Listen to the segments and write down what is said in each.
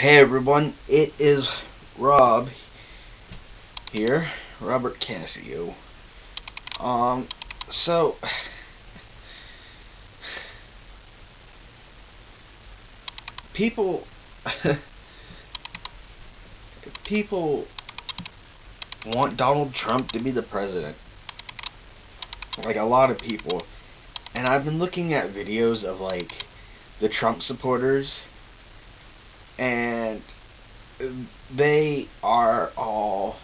Hey everyone, it is Rob here, Robert Casio. Um, so people, people want Donald Trump to be the president. Like a lot of people, and I've been looking at videos of like the Trump supporters, and they are all,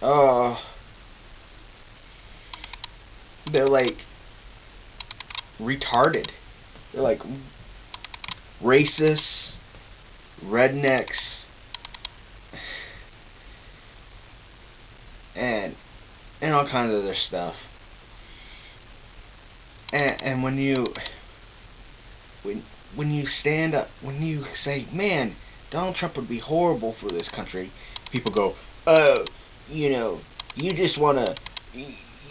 uh, they're like retarded. They're like racists, rednecks, and all kinds of other stuff. And when you stand up, when you say, "Man, Donald Trump would be horrible for this country," people go, "Oh, you know, you just wanna,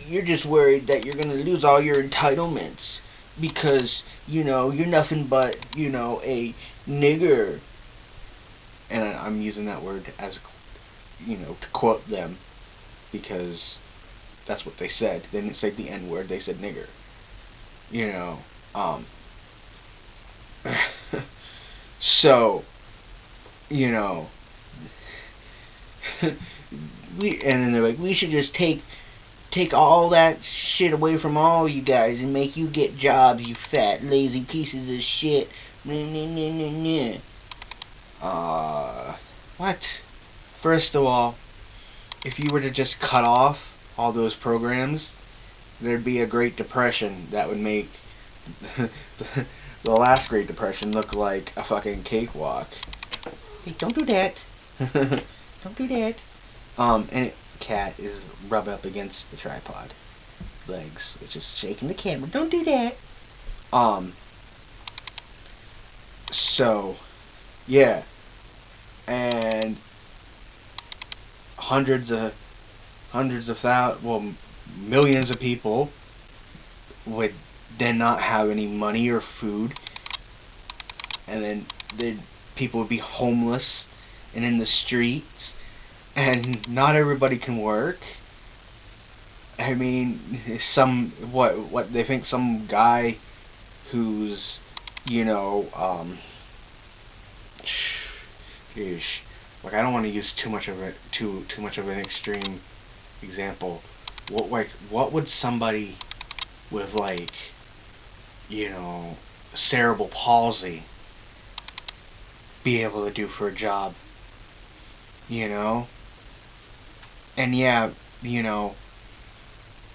you're just worried that you're gonna lose all your entitlements because you're nothing but a nigger." And I'm using that word as to quote them because that's what they said. They didn't say the N word. They said nigger. You know. So, you know, and then they're like, we should just take all that shit away from all you guys and make you get jobs, you fat lazy pieces of shit. What? First of all, if you were to just cut off all those programs, there'd be a Great Depression that would make the last Great Depression look like a fucking cakewalk. Hey, don't do that. Don't do that. And cat is rubbing up against the tripod legs, which is shaking the camera. Don't do that. So, yeah. And millions of people would then not have any money or food, and then people would be homeless and in the streets, and not everybody can work. I mean, what they think some guy who's Ish. Like, I don't want to use too much of an extreme example. What would somebody with cerebral palsy be able to do for a job? And yeah,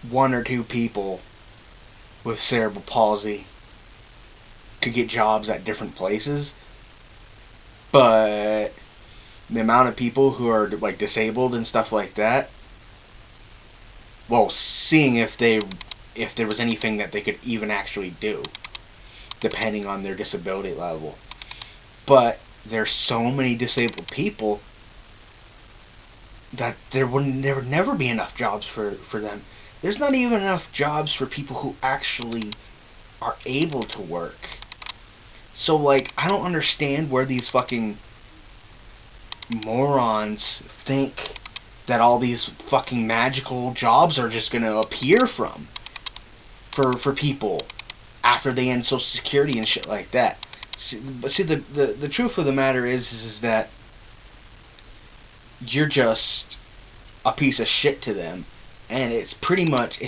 one or two people with cerebral palsy could get jobs at different places, but the amount of people who are like disabled and stuff like that, well, seeing if there was anything that they could even actually do, depending on their disability level. But there's so many disabled people that there would never be enough jobs for them. There's not even enough jobs for people who actually are able to work. So, like, I don't understand where these fucking morons think that all these fucking magical jobs are just gonna appear for people after they end Social Security and shit like that. But the truth of the matter is that you're just a piece of shit to them, and it's pretty much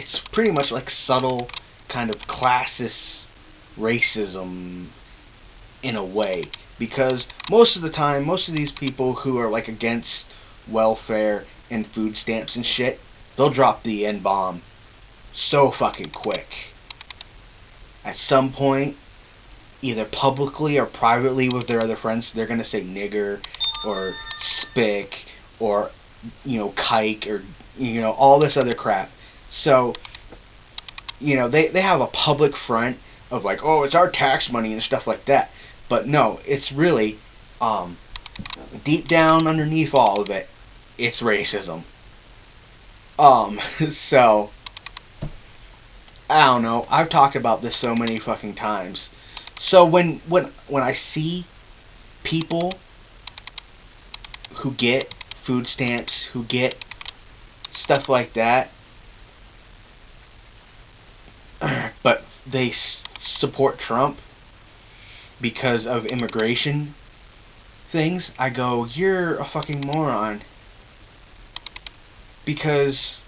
like subtle kind of classist racism in a way, because most of the time, most of these people who are like against welfare and food stamps and shit, they'll drop the N-bomb so fucking quick. At some point, either publicly or privately with their other friends, they're gonna say nigger or spick or kike or all this other crap. So they have a public front of like, oh, it's our tax money and stuff like that. But no, it's really deep down underneath all of it, it's racism. So I don't know. I've talked about this so many fucking times, So when I see people who get food stamps, who get stuff like that, but they support Trump because of immigration things, I go, you're a fucking moron. Because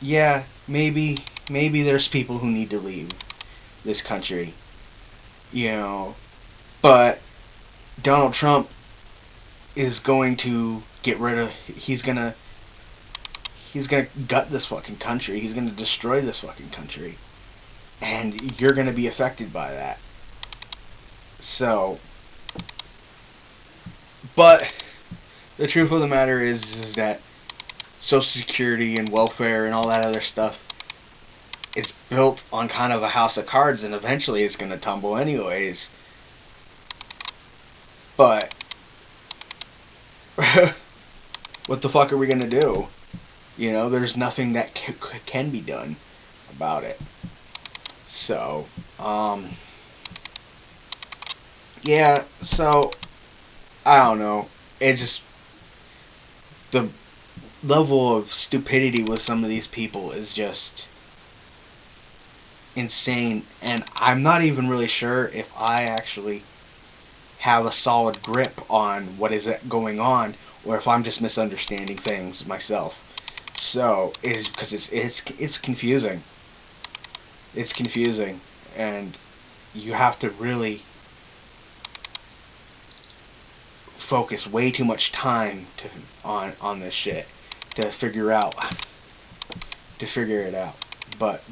yeah, maybe there's people who need to leave this country, you know, but Donald Trump is going to get rid of he's gonna gut this fucking country. He's gonna destroy this fucking country. And you're gonna be affected by that. So, but the truth of the matter is that Social Security and welfare and all that other stuff is built on kind of a house of cards, and eventually it's gonna tumble anyways. But what the fuck are we gonna do? You know, there's nothing that can be done about it. So, yeah, so, I don't know. It's just, the level of stupidity with some of these people is just insane. And I'm not even really sure if I actually have a solid grip on what is going on, or if I'm just misunderstanding things myself. So, it's because it's confusing. It's confusing, and you have to really focus way too much time on this shit to figure it out. But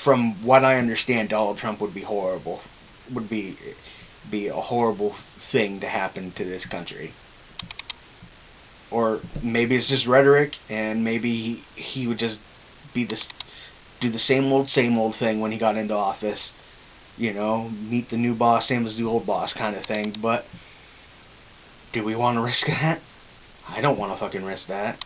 from what I understand, Donald Trump would be horrible. Would be a horrible thing to happen to this country. Or maybe it's just rhetoric, and maybe he would just be this do the same old thing when he got into office. You know, meet the new boss, same as the old boss kind of thing. But do we want to risk that? I don't want to fucking risk that.